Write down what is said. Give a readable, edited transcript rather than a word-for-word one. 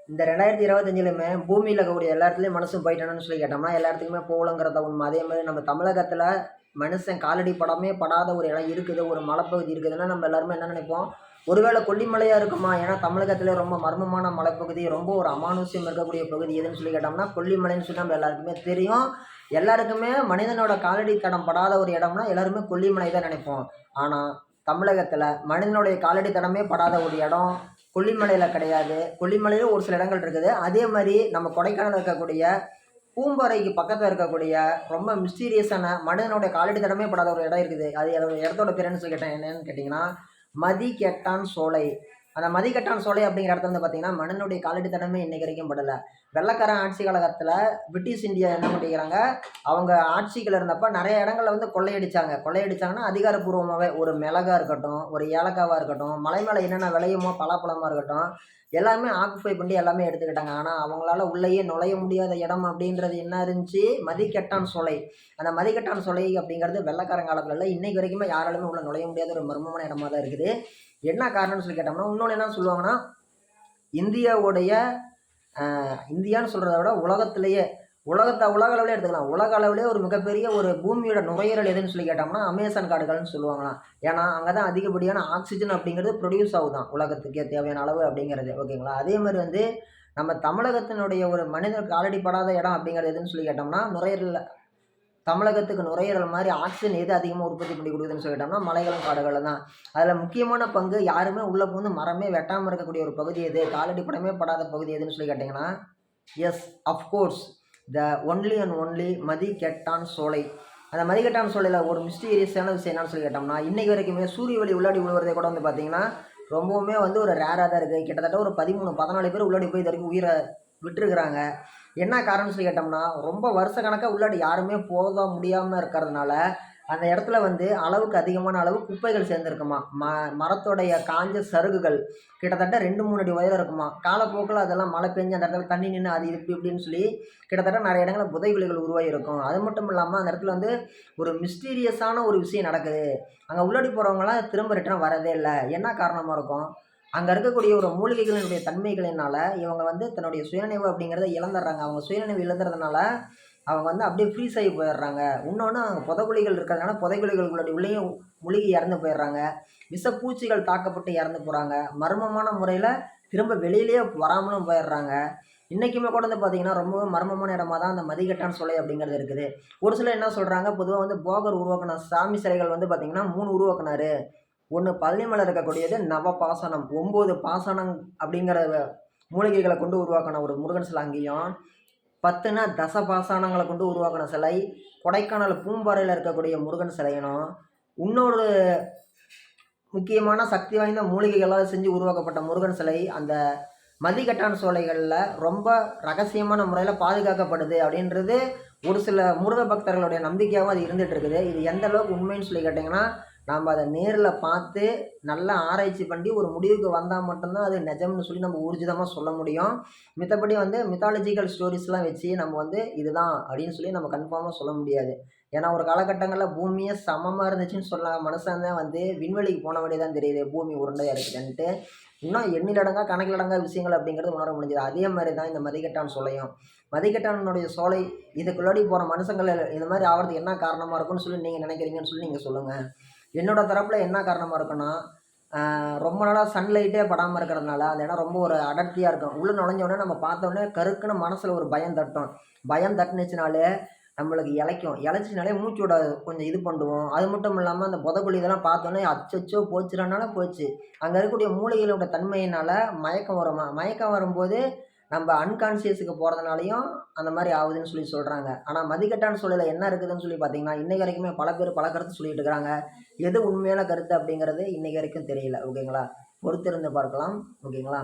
இந்த 2025லுமே பூமியில இருக்கக்கூடிய எல்லா இடத்துலயும் மனுஷன் போயிட்டானுன்னு சொல்லி கேட்டோம்னா, எல்லா இடத்துக்குமே போகலங்கிறத உண்மை. அதே மாரி நம்ம தமிழகத்துல மனுஷன் காலடி படமே படாத ஒரு இடம் இருக்குது, ஒரு மலைப்பகுதி இருக்குதுன்னா, நம்ம எல்லாருமே என்ன நினைப்போம்? ஒருவேளை கொல்லிமலையா இருக்குமா? ஏன்னா தமிழகத்திலே ரொம்ப மர்மமான மலைப்பகுதி, ரொம்ப ஒரு அமானுஷ்யம் இருக்கக்கூடிய பகுதி எதுன்னு சொல்லி கேட்டோம்னா, கொல்லிமலைன்னு சொல்லி நம்ம எல்லாருக்குமே தெரியும். எல்லாருக்குமே மனிதனோட காலடி தடம் படாத ஒரு இடம்னா, எல்லாருமே கொல்லிமலை தான் நினைப்போம். ஆனா, தமிழகத்துல மனிதனுடைய காலடி தடமே படாத ஒரு இடம் கொல்லிமலையில கிடையாது. கொல்லிமலையில ஒரு சில இடங்கள் இருக்குது. அதே மாரி நம்ம கொடைக்கானல்ல இருக்கக்கூடிய பூம்பாறைக்கு பக்கத்துல இருக்கக்கூடிய ரொம்ப மிஸ்டீரியஸான மனிதனுடைய காலடி தடமே படாத ஒரு இடம் இருக்குது. அது அதோட இடத்தோட பேர் என்ன சொல்லி கேட்டேன் என்னன்னு கேட்டீங்கன்னா, மதிகெட்டான் சோலை. அந்த மதிகெட்டான் சோலை அப்படிங்கிற இடத்துல வந்து பார்த்தீங்கன்னா, மனிதனுடைய காலடி தடமே இன்னைக்கு வரைக்கும் படல. வெள்ளைக்காரன் ஆட்சி காலகட்டத்துல பிரிட்டிஷ் இந்தியா என்ன பண்ணிக்கிறாங்க, அவங்க ஆட்சிக்குள்ள இருந்தப்ப நெறைய இடங்கள்ல வந்து கொள்ளையடிச்சாங்க. கொள்ளையடிச்சாங்கன்னா அதிகாரப்பூர்வமாவே ஒரு மிளகா இருக்கட்டும், ஒரு ஏலக்காவா இருக்கட்டும், மலை மேல என்னென்ன விளையுமோ பலாப்பழமா இருக்கட்டும், எல்லாமே ஆக்குபை பண்ணி எல்லாமே எடுத்துக்கிட்டாங்க. ஆனா, அவங்களால உள்ளேயே நுழைய முடியாத இடம் அப்படின்றது என்ன இருந்துச்சு? மதிகெட்டான் சோலை. அந்த மதிகெட்டான் சோலை அப்படிங்கிறது வெள்ளைக்காரன் காலத்துல இல்ல. இன்னைக்கு வரைக்குமே யாராலுமே உள்ள நுழைய முடியாத ஒரு மர்மமான இடமா தான் இருக்குது. என்ன காரணம்னு சொல்லி கேட்டோம்னா, இன்னொன்னு என்ன சொல்லுவாங்கன்னா, இந்தியாவுடைய இந்தியான்னு சொல்றத விட உலகத்திலேயே உலக அளவிலே எடுத்துக்கலாம். உலக அளவிலே ஒரு மிகப்பெரிய ஒரு பூமியோட நுரையீரல் எதுன்னு சொல்லி கேட்டோம்னா, அமேசான் காடுகள்னு சொல்லுவாங்களாம். ஏன்னா, அங்க தான் அதிகப்படியான ஆக்ஸிஜன் அப்படிங்கிறது ப்ரொடியூஸ் ஆகுதாம். உலகத்துக்கே தேவையான அளவு அப்படிங்கிறது. ஓகேங்களா? அதே மாரி வந்து நம்ம தமிழகத்தினுடைய ஒரு மனிதனுக்கு காலடி படாத இடம் அப்படிங்கிறது எதுன்னு சொல்லி கேட்டோம்னா, நுரையீரல் தமிழகத்துக்கு நுரையீரல் மாரி ஆக்ஸிஜன் எது அதிகமா உற்பத்தி பண்ணி குடுக்குதுன்னு சொல்லி கேட்டோம்னா, மலைகளும் காடுகளும் தான். அதுல முக்கியமான பங்கு யாருமே உள்ள புகுந்து மரமே வெட்டாம இருக்கக்கூடிய ஒரு பகுதி எது? காலடி படமே படாத பகுதி எதுன்னு சொல்லி கேட்டீங்கன்னா, yes of course the only and only Mathikettan Shola. அந்த மதிகெட்டான் சோலையில ஒரு மிஸ்டீரியஸான விஷயம் என்னன்னு சொல்லி கேட்டோம்னா, இன்னைக்கு வரைக்குமே சூரிய ஒளி உள்ளாடி விழுவறதே கூட வந்து பார்த்தீங்கன்னா, ரொம்பவுமே வந்து ஒரு ரேரா தான் இருக்கு. கிட்டத்தட்ட ஒரு 13, 14 பேர் உள்ளாடி போய் இதுவரைக்கும் உயிர விட்டுருக்குறாங்க. என்ன காரணம்னு சொல்லி கேட்டோம்னா, ரொம்ப வருஷ கணக்கா உள்ளாடி யாருமே போக முடியாம இருக்கிறதுனால, அந்த இடத்துல வந்து அளவுக்கு அதிகமான அளவு குப்பைகள் சேர்ந்திருக்குமாம். மரத்தோடைய காஞ்ச சருகுகள் கிட்டத்தட்ட 2, 3 அடி உயரம் இருக்குமாம். காலப்போக்குல அதெல்லாம் மழை பெஞ்சு அந்த இடத்துல தண்ணி நின்னு அது இப்படி இப்படின்னு சொல்லி கிட்டத்தட்ட நெறைய இடங்கள்ல புதைகுழிகள் உருவாகியிருக்கும். அது மட்டும் இல்லாம அந்த இடத்துல வந்து ஒரு மிஸ்டீரியஸான ஒரு விஷயம் நடக்குது. அங்க உள்ளாடி போறவங்கலாம் திரும்ப ரிட்டர்ன் வரதே இல்ல. என்ன காரணமா இருக்கும்? அங்க இருக்கக்கூடிய ஒரு மூலிகைகளினுடைய தன்மைகளினால, இவங்க வந்து தன்னுடைய சுயநினைவு அப்படிங்கிறத இழந்துடுறாங்க. அவங்க சுயநினைவு இழந்துறதுனால, அவங்க வந்து அப்படியே ஃப்ரீஸ் ஆகி போயிடுறாங்க. இன்னொன்னு அங்க புதைகுழிகள் இருக்கிறதுனால, புதைகுழிகளுக்குள்ள உள்ளேயும் முழுகி இறந்து போயிடுறாங்க. விஷப்பூச்சிகள் தாக்கப்பட்டு இறந்து போறாங்க. மர்மமான முறையில திரும்ப வெளியிலேயே வராமலும் போயிடுறாங்க. இன்னைக்குமே கூட வந்து பார்த்தீங்கன்னா, ரொம்பவே மர்மமான இடமா தான் அந்த மதிகெட்டான் சோலை அப்படிங்கிறது இருக்குது. ஒரு சிலர் என்ன சொல்றாங்க, பொதுவா வந்து போகர் உருவாக்குன சாமி சிலைகள் வந்து பார்த்தீங்கன்னா 3 உருவாக்குனாரு. ஒண்ணு பழனி மலை இருக்கக்கூடியது நவபாசனம். 9 பாசனம் அப்படிங்கிற மூலிகைகள கொண்டு உருவாக்குன ஒரு முருகன் சிலை அங்கேயும், 10னா தசபாசானங்கள கொண்டு உருவாக்குன சிலை, கொடைக்கானல் பூம்பாறையில இருக்கக்கூடிய முருகன் சிலையனும், இன்னொரு முக்கியமான சக்தி வாய்ந்த மூலிகைகளால் செஞ்சு உருவாக்கப்பட்ட முருகன் சிலை, அந்த மதிகெட்டான் சோலைகள்ல ரொம்ப ரகசியமான முறையில பாதுகாக்கப்படுது அப்படின்றது ஒரு சில முருக பக்தர்களுடைய நம்பிக்கையாவும் அது இருந்துட்டு இருக்குது. இது எந்த அளவுக்கு உண்மைன்னு சொல்லி கேட்டீங்கன்னா, நாம அத நேர்ல பார்த்து, நல்லா ஆராய்ச்சி பண்ணி ஒரு முடிவுக்கு வந்தா மட்டும் தான் அது நிஜம்னு சொல்லி நம்ம ஊர்ஜிதமா சொல்ல முடியும். மித்தபடி வந்து மித்தாலஜிக்கல் ஸ்டோரீஸ்லாம் வச்சு நம்ம வந்து இதுதான் அப்படின்னு சொல்லி நம்ம கன்ஃபார்மா சொல்ல முடியாது. ஏன்னா ஒரு காலகட்டங்கள்ல பூமியே சமமா இருந்துச்சுன்னு சொன்ன மனுஷன் தான் வந்து விண்வெளிக்கு போனவனே தான் தெரியுது பூமி உருண்டையா இருக்குதுன்ட்டு. இன்னும் எண்ணிலடங்கா கணக்கிலடங்கா விஷயங்கள் அப்படிங்கிறது உணர முடிஞ்சது. அதே மாரி தான் இந்த மதிகெட்டான் சோலையும். மதிகெட்டானுடைய சோலை இதுக்குள்ளாடி போற மனுஷங்கள் இந்த மாரி ஆவறதுக்கு என்ன காரணமா இருக்கும்னு சொல்லி நீங்க நினைக்கிறீங்கன்னு சொல்லி நீங்க சொல்லுங்க. என்னோட தரப்புல என்ன காரணமா இருக்குன்னா, ரொம்ப நாளா சன்லைட்டே படாம இருக்கிறதுனால, அந்த இடம் ரொம்ப ஒரு அடர்த்தியா இருக்கும். உள்ள நுழைஞ்ச உடனே நம்ம பார்த்த உடனே கருக்குன்னு மனசுல ஒரு பயம் தட்டும். பயம் தட்டுனுச்சுனாலே நம்மளுக்கு இளைக்கும். இளைச்சினாலே மூச்சு விட கொஞ்சம் இது பண்ணுவோம். அது மட்டும் இல்லாம அந்த புதைக்குழி இதெல்லாம் பார்த்தோன்னே, அச்சச்சோ! போச்சுடானாலும் போச்சு. அங்க இருக்கக்கூடிய மூலிகைகளோட தன்மையினால மயக்கம் வருமாம். மயக்கம் வரும்போது நம்ப அன்கான்ஷியஸுக்கு போறதுனாலயும் அந்த மாரி ஆவுதுன்னு சொல்லி சொல்றாங்க. ஆனா மதிகெட்டான் சோலையில என்ன இருக்குதுன்னு சொல்லி பார்த்தீங்கன்னா, இன்னைக்கு வரைக்குமே பல பேர் பல கருத்து சொல்லிட்டு இருக்கிறாங்க. எது உண்மையான கருத்து அப்படிங்கிறது இன்னைக்கு வரைக்கும் தெரியல. ஓகேங்களா? பொறுத்திருந்து பார்க்கலாம். ஓகேங்களா?